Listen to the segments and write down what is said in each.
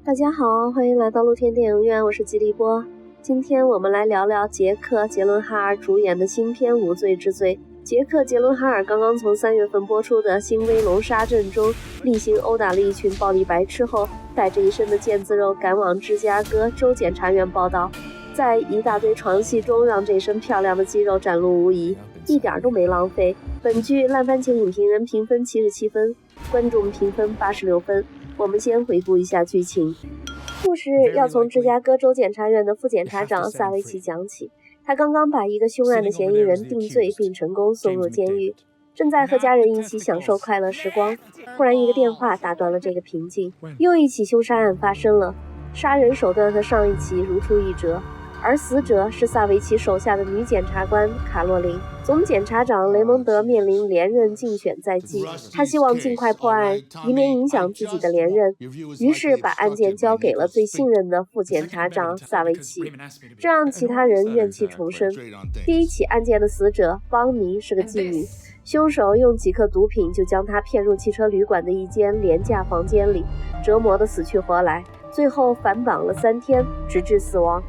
大家好，欢迎来到露天电影院，我是吉利波。今天我们来聊聊杰克·杰伦哈尔主演的新片《无罪之罪》。杰克·杰伦哈尔刚刚从3月份播出的《新威龙杀阵》中例行殴打了一群暴力白痴后，带着一身的腱子肉赶往芝加哥州检察院报道，在一大堆床戏中让这身漂亮的肌肉展露无遗，一点都没浪费。本剧烂番茄影评人评分77分，观众评分86分。我们先回顾一下剧情。故事要从芝加哥州检察院的副检察长萨维奇讲起。他刚刚把一个凶案的嫌疑人定罪并成功送入监狱，正在和家人一起享受快乐时光，忽然一个电话打断了这个平静。又一起凶杀案发生了，杀人手段和上一起如出一辙，而死者是萨维奇手下的女检察官卡洛琳。总检察长雷蒙德面临连任竞选在即，他希望尽快破案，以免影响自己的连任，于是把案件交给了最信任的副检察长萨维奇，这让其他人怨气重生。第一起案件的死者邦尼是个妓女，凶手用几克毒品就将她骗入汽车旅馆的一间廉价房间里，折磨得死去活来，最后反绑了3天，直至死亡。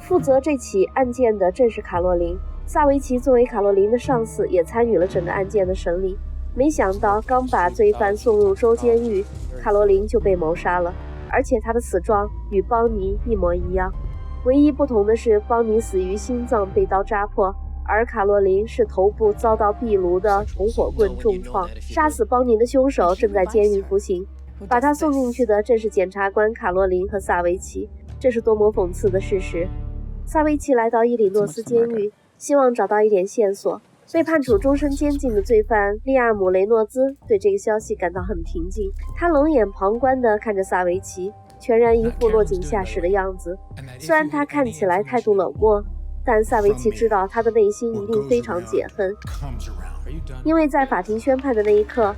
负责这起案件的正是卡洛琳。萨维奇作为卡洛琳的上司，也参与了整个案件的审理。没想到刚把罪犯送入州监狱，卡洛琳就被谋杀了，而且她的死状与邦尼一模一样。唯一不同的是，邦尼死于心脏被刀扎破，而卡洛琳是头部遭到壁炉的铜火棍重创。杀死邦尼的凶手正在监狱服刑，把他送进去的正是检察官卡洛琳和萨维奇，这是多么讽刺的事实。萨维奇来到伊里诺斯监狱，希望找到一点线索。被判处终身监禁的罪犯利亚姆·雷诺兹对这个消息感到很平静，他冷眼旁观地看着萨维奇，全然一副落井下石的样子。虽然他看起来态度冷漠，但萨维奇知道他的内心一定非常解恨，因为在法庭宣判的那一刻，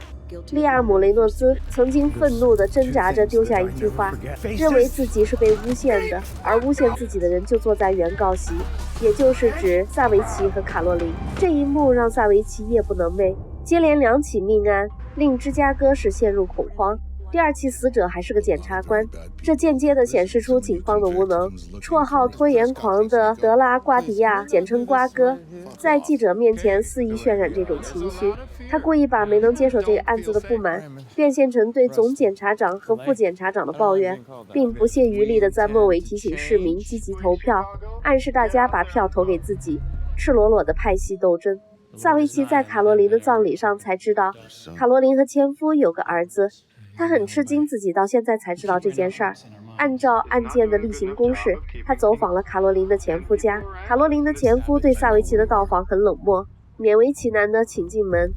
利亚姆·雷诺兹曾经愤怒地挣扎着丢下一句话，认为自己是被诬陷的，而诬陷自己的人就坐在原告席，也就是指萨维奇和卡洛琳。这一幕让萨维奇夜不能寐，接连2起命案令芝加哥市陷入恐慌。第2起死者还是个检察官，这间接地显示出警方的无能。绰号拖延狂的德拉瓜迪亚，简称瓜哥，在记者面前肆意渲染这种情绪。他故意把没能接手这个案子的不满变现成对总检察长和副检察长的抱怨，并不懈余力地在末尾提醒市民积极投票，暗示大家把票投给自己，赤裸裸的派系斗争。萨维奇在卡洛琳的葬礼上才知道，卡洛琳和前夫有个儿子，他很吃惊自己到现在才知道这件事儿。按照案件的例行公事，他走访了卡洛琳的前夫家。卡洛琳的前夫对萨维奇的到访很冷漠，勉为其难地请进门。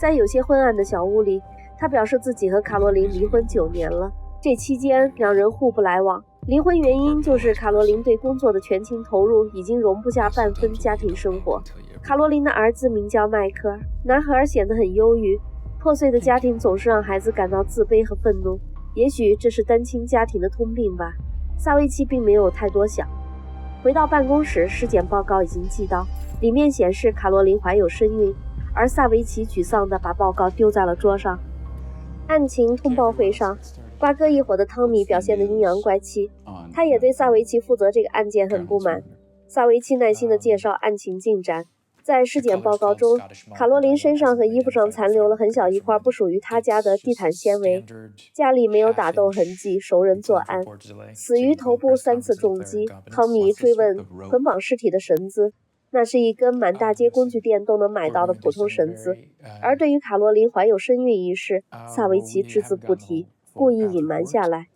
在有些昏暗的小屋里，他表示自己和卡洛琳离婚9年了，这期间两人互不来往。离婚原因就是卡洛琳对工作的全情投入已经容不下半分家庭生活。卡洛琳的儿子名叫迈克尔，男孩显得很忧郁，破碎的家庭总是让孩子感到自卑和愤怒，也许这是单亲家庭的通病吧。萨维奇并没有太多想。回到办公室，尸检报告已经寄到，里面显示卡洛琳怀有身孕，而萨维奇沮丧地把报告丢在了桌上。案情通报会上，瓜哥一伙的汤米表现得阴阳怪气，他也对萨维奇负责这个案件很不满。萨维奇耐心地介绍案情进展。在尸检报告中，卡洛琳身上和衣服上残留了很小一块不属于她家的地毯纤维，家里没有打斗痕迹，熟人作案，死于头部3次重击。汤米追问捆绑尸体的绳子，那是一根满大街工具店都能买到的普通绳子。而对于卡洛琳怀有身孕一事，萨维奇只字不提，故意隐瞒下来。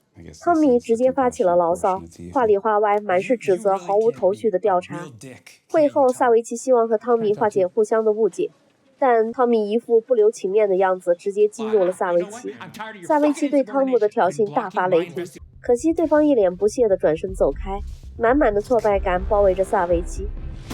汤米直接发起了牢骚，话里话外满是指责，毫无头绪的调查。会后，萨维奇希望和汤米化解互相的误解，但汤米一副不留情面的样子，直接激怒了萨维奇。萨维奇对汤姆的挑衅大发雷霆，可惜对方一脸不屑地转身走开，满满的挫败感包围着萨维奇。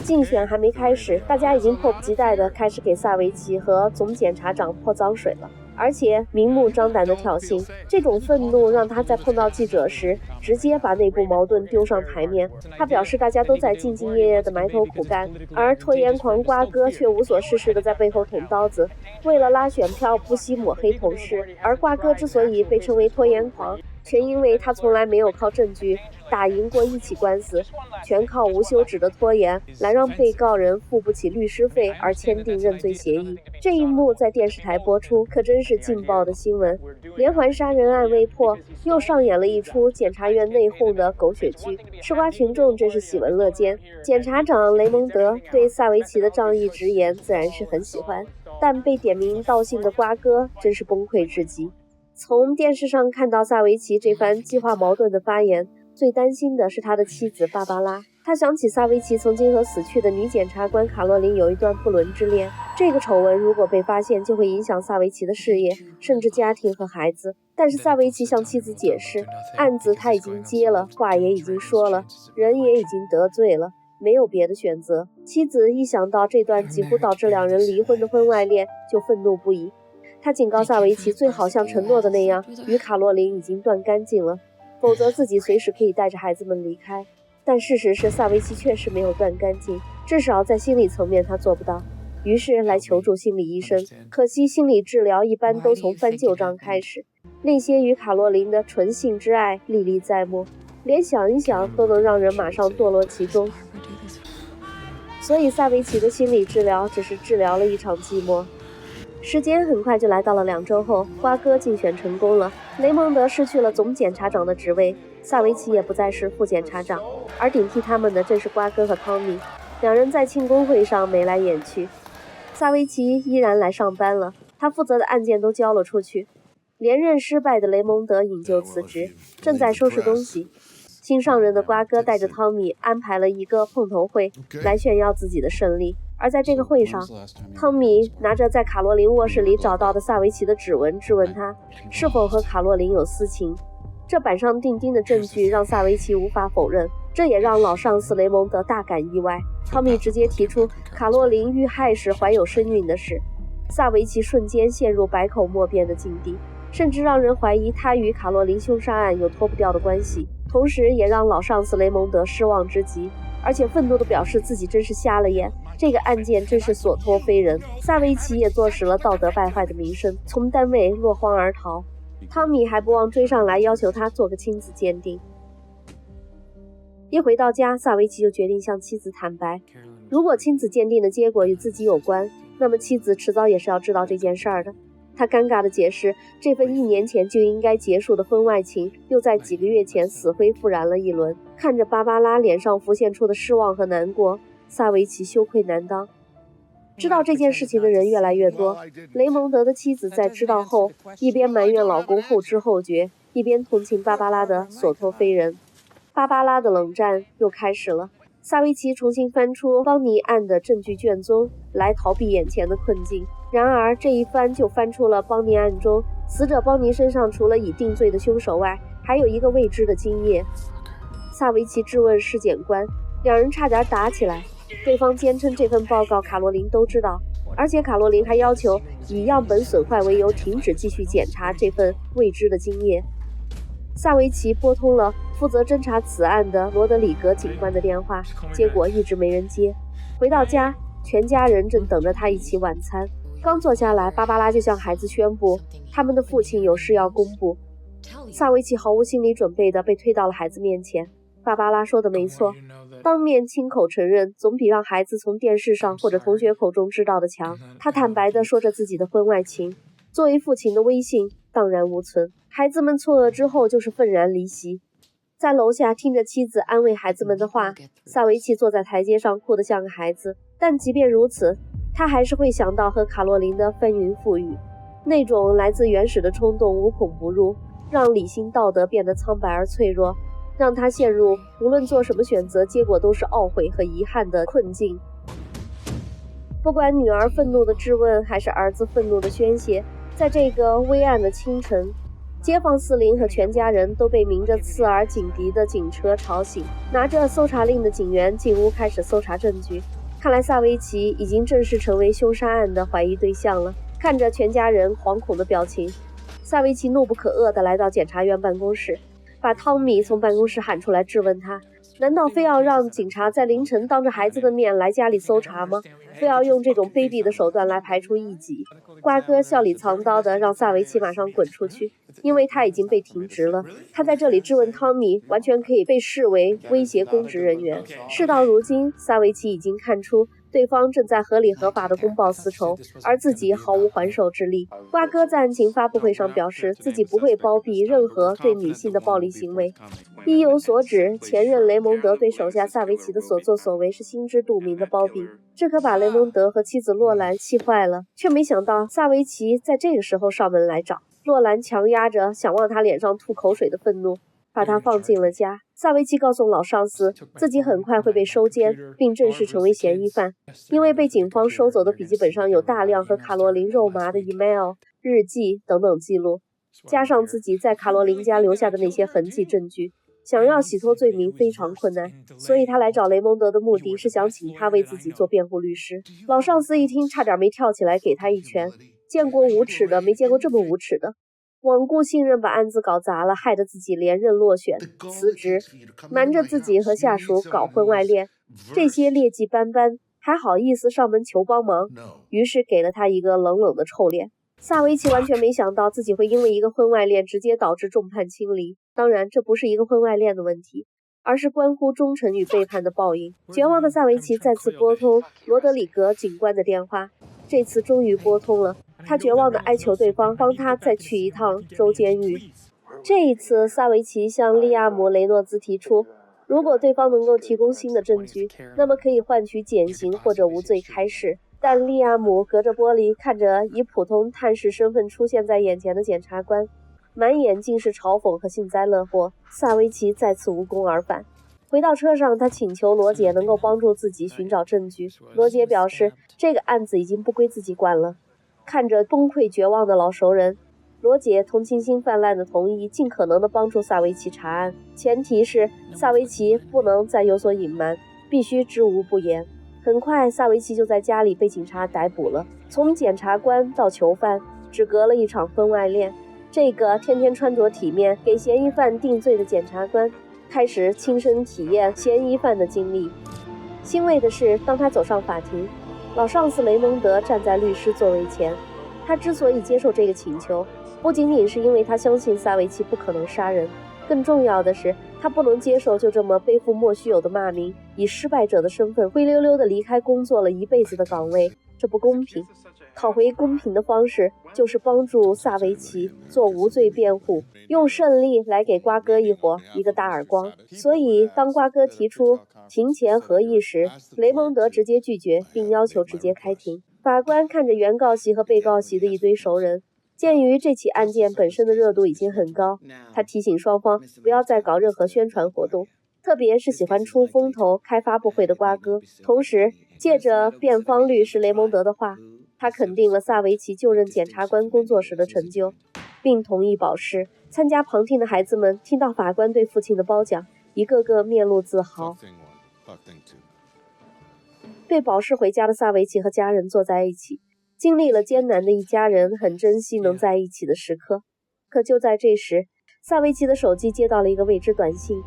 竞选还没开始，大家已经迫不及待地开始给萨维奇和总检察长泼脏水了，而且明目张胆的挑衅。这种愤怒让他在碰到记者时直接把内部矛盾丢上台面。他表示大家都在兢兢业业地埋头苦干，而拖延狂瓜哥却无所事事地在背后捅刀子，为了拉选票不惜抹黑同事。而瓜哥之所以被称为拖延狂，全因为他从来没有靠证据打赢过一起官司，全靠无休止的拖延来让被告人付不起律师费而签订认罪协议。这一幕在电视台播出，可真是劲爆的新闻。连环杀人案未破，又上演了一出检察院内讧的狗血剧，吃瓜群众真是喜闻乐见。检察长雷蒙德对萨维奇的仗义直言自然是很喜欢，但被点名道姓的瓜哥真是崩溃至极。从电视上看到萨维奇这番激化矛盾的发言，最担心的是他的妻子芭芭拉。他想起萨维奇曾经和死去的女检察官卡洛琳有一段不伦之恋，这个丑闻如果被发现，就会影响萨维奇的事业，甚至家庭和孩子。但是萨维奇向妻子解释，案子他已经接了，话也已经说了，人也已经得罪了，没有别的选择。妻子一想到这段几乎导致两人离婚的婚外恋，就愤怒不已。他警告萨维奇最好像承诺的那样，与卡洛琳已经断干净了，否则自己随时可以带着孩子们离开。但事实是，萨维奇确实没有断干净，至少在心理层面他做不到。于是来求助心理医生，可惜心理治疗一般都从翻旧账开始，那些与卡洛琳的纯性之爱历历在目，连想一想都能让人马上堕落其中。所以萨维奇的心理治疗只是治疗了一场寂寞。时间很快就来到了2周后，瓜哥竞选成功了，雷蒙德失去了总检察长的职位，萨维奇也不再是副检察长，而顶替他们的正是瓜哥和汤米。两人在庆功会上眉来眼去。萨维奇依然来上班了，他负责的案件都交了出去。连任失败的雷蒙德引咎辞职，正在收拾东西。新上任的瓜哥带着汤米安排了一个碰头会，来炫耀自己的胜利。而在这个会上，汤米拿着在卡洛琳卧室里找到的萨维奇的指纹，质问他是否和卡洛琳有私情。这板上钉钉的证据让萨维奇无法否认，这也让老上司雷蒙德大感意外。汤米直接提出卡洛琳遇害时怀有身孕的事，萨维奇瞬间陷入百口莫辩的境地，甚至让人怀疑他与卡洛琳凶杀案有脱不掉的关系，同时也让老上司雷蒙德失望之极，而且愤怒地表示自己真是瞎了眼，这个案件真是所托非人。萨维奇也坐实了道德败坏的名声，从单位落荒而逃。汤米还不忘追上来要求他做个亲子鉴定。一回到家，萨维奇就决定向妻子坦白，如果亲子鉴定的结果与自己有关，那么妻子迟早也是要知道这件事儿的。他尴尬地解释，这份1年前就应该结束的婚外情，又在几个月前死灰复燃了一轮。看着芭芭拉脸上浮现出的失望和难过，萨维奇羞愧难当。知道这件事情的人越来越多，雷蒙德的妻子在知道后，一边埋怨老公后知后觉，一边同情芭芭拉的所托非人。芭芭拉的冷战又开始了。萨维奇重新翻出邦尼案的证据卷宗，来逃避眼前的困境。然而这一翻就翻出了邦尼案中死者邦尼身上除了已定罪的凶手外，还有一个未知的精液。萨维奇质问尸检官，两人差点打起来。对方坚称这份报告卡洛琳都知道，而且卡洛琳还要求以样本损坏为由停止继续检查这份未知的精液。萨维奇拨通了负责侦查此案的罗德里格警官的电话，结果一直没人接。回到家，全家人正等着他一起晚餐。刚坐下来，芭芭拉就向孩子宣布他们的父亲有事要公布。萨维奇毫无心理准备地被推到了孩子面前。芭芭拉说的没错，当面亲口承认总比让孩子从电视上或者同学口中知道的强。他坦白地说着自己的婚外情，作为父亲的威信荡然无存。孩子们错愕之后就是愤然离席。在楼下听着妻子安慰孩子们的话，萨维奇坐在台阶上哭得像个孩子。但即便如此，他还是会想到和卡洛琳的翻云覆雨，那种来自原始的冲动无孔不入，让理性道德变得苍白而脆弱，让他陷入无论做什么选择结果都是懊悔和遗憾的困境。不管女儿愤怒的质问还是儿子愤怒的宣泄，在这个微暗的清晨，街坊四邻和全家人都被鸣着刺耳警笛的警车吵醒。拿着搜查令的警员进屋开始搜查证据。看来萨维奇已经正式成为凶杀案的怀疑对象了。看着全家人惶恐的表情，萨维奇怒不可遏地来到检察院办公室，把汤米从办公室喊出来质问他，难道非要让警察在凌晨当着孩子的面来家里搜查吗？非要用这种卑鄙的手段来排除异己？瓜哥笑里藏刀的让萨维奇马上滚出去，因为他已经被停职了。他在这里质问汤米，完全可以被视为威胁公职人员。事到如今，萨维奇已经看出对方正在合理合法的公报私仇，而自己毫无还手之力。瓜哥在案情发布会上表示，自己不会包庇任何对女性的暴力行为。意有所指，前任雷蒙德对手下萨维奇的所作所为是心知肚明的包庇，这可把雷蒙德和妻子洛兰气坏了，却没想到萨维奇在这个时候上门来找。洛兰强压着想往他脸上吐口水的愤怒，把他放进了家。萨维奇告诉老上司，自己很快会被收监，并正式成为嫌疑犯，因为被警方收走的笔记本上有大量和卡罗琳肉麻的 email、日记等等记录，加上自己在卡罗琳家留下的那些痕迹证据，想要洗脱罪名非常困难，所以他来找雷蒙德的目的是想请他为自己做辩护律师。老上司一听，差点没跳起来给他一拳，见过无耻的，没见过这么无耻的。罔顾信任把案子搞砸了，害得自己连任落选，辞职，瞒着自己和下属搞婚外恋，这些劣迹斑斑，还好意思上门求帮忙，于是给了他一个冷冷的臭脸。萨维奇完全没想到自己会因为一个婚外恋直接导致众叛亲离，当然这不是一个婚外恋的问题，而是关乎忠诚与背叛的报应。绝望的萨维奇再次拨通罗德里格警官的电话，这次终于拨通了，他绝望地哀求对方帮他再去一趟州监狱。这一次，萨维奇向利亚姆·雷诺兹提出，如果对方能够提供新的证据，那么可以换取减刑或者无罪开释。但利亚姆隔着玻璃看着以普通探视身份出现在眼前的检察官，满眼尽是嘲讽和幸灾乐祸。萨维奇再次无功而返。回到车上，他请求罗姐能够帮助自己寻找证据。罗姐表示，这个案子已经不归自己管了。看着崩溃绝望的老熟人，罗姐同情心泛滥地同意尽可能地帮助萨维奇查案，前提是萨维奇不能再有所隐瞒，必须知无不言。很快，萨维奇就在家里被警察逮捕了。从检察官到囚犯，只隔了一场婚外恋。这个天天穿着体面给嫌疑犯定罪的检察官，开始亲身体验嫌疑犯的经历。欣慰的是，当他走上法庭，老上司雷蒙德站在律师座位前。他之所以接受这个请求，不仅仅是因为他相信萨维奇不可能杀人，更重要的是，他不能接受就这么背负莫须有的骂名，以失败者的身份灰溜溜地离开工作了一辈子的岗位，这不公平。讨回公平的方式就是帮助萨维奇做无罪辩护，用胜利来给瓜哥一伙一个大耳光。所以当瓜哥提出庭前合议时，雷蒙德直接拒绝，并要求直接开庭。法官看着原告席和被告席的一堆熟人，鉴于这起案件本身的热度已经很高，他提醒双方不要再搞任何宣传活动，特别是喜欢出风头开发布会的瓜哥。同时借着辩方律师雷蒙德的话，他肯定了萨维奇就任检察官工作时的成就，并同意保释。参加旁听的孩子们听到法官对父亲的褒奖，一个个面露自豪。被保释回家的萨维奇和家人坐在一起，经历了艰难的一家人很珍惜能在一起的时刻。可就在这时，萨维奇的手机接到了一个未知短信，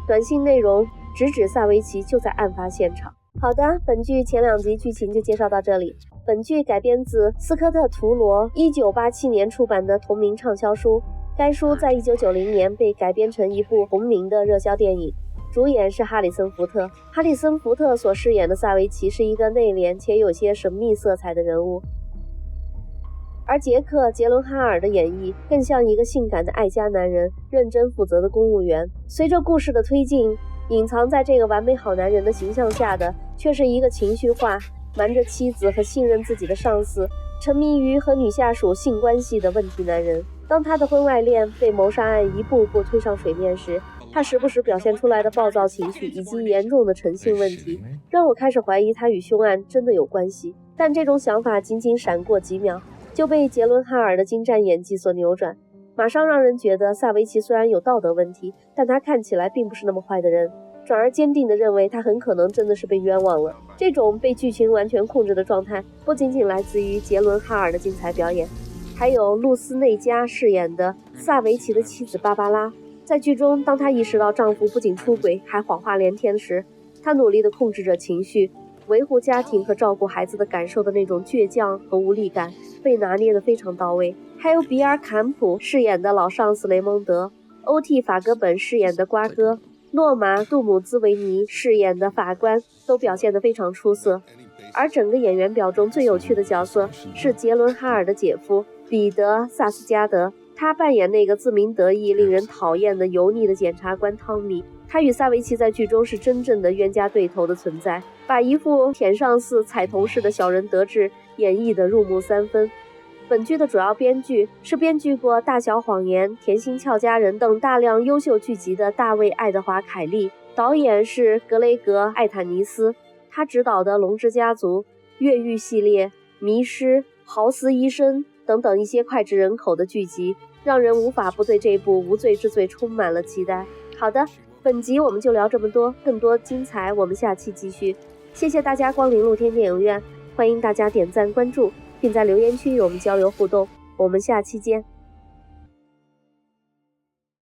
短信内容直指萨维奇就在案发现场。好的，本剧前2集剧情就介绍到这里。本剧改编自斯科特·图罗1987年出版的同名畅销书，该书在1990年被改编成一部同名的热销电影，主演是哈里森·福特。哈里森·福特所饰演的萨维奇是一个内敛且有些神秘色彩的人物，而杰克·杰伦哈尔的演绎更像一个性感的爱家男人，认真负责的公务员。随着故事的推进，隐藏在这个完美好男人的形象下的，却是一个情绪化、瞒着妻子和信任自己的上司，沉迷于和女下属性关系的问题男人。当他的婚外恋被谋杀案一步步推上水面时，他时不时表现出来的暴躁情绪以及严重的诚信问题，让我开始怀疑他与凶案真的有关系。但这种想法仅仅闪过几秒，就被杰伦哈尔的精湛演技所扭转，马上让人觉得萨维奇虽然有道德问题，但他看起来并不是那么坏的人，转而坚定地认为他很可能真的是被冤枉了。这种被剧情完全控制的状态，不仅仅来自于杰伦哈尔的精彩表演，还有露丝内加饰演的萨维奇的妻子芭芭拉。在剧中，当她意识到丈夫不仅出轨，还谎话连天时，她努力地控制着情绪，维护家庭和照顾孩子的感受的那种倔强和无力感被拿捏得非常到位。还有比尔·坎普饰演的老上司雷蒙德，欧蒂·法格本饰演的瓜哥，诺玛·杜姆兹维尼饰演的法官都表现得非常出色。而整个演员表中最有趣的角色是杰伦·哈尔的姐夫彼得·萨斯加德，他扮演那个自鸣得意、令人讨厌的油腻的检察官汤米。他与萨维奇在剧中是真正的冤家对头的存在，把一副舔上司踩同事的小人得志演绎得入木三分。本剧的主要编剧是编剧过《大小谎言》《甜心俏佳人》等大量优秀剧集的大卫·爱德华·凯利，导演是格雷格·艾坦尼斯。他执导的《龙之家族》、越狱系列、迷失、豪斯医生等等一些脍炙人口的剧集，让人无法不对这部无罪之罪充满了期待。好的，本集我们就聊这么多，更多精彩我们下期继续。谢谢大家光临露天电影院，欢迎大家点赞关注，并在留言区与我们交流互动，我们下期见。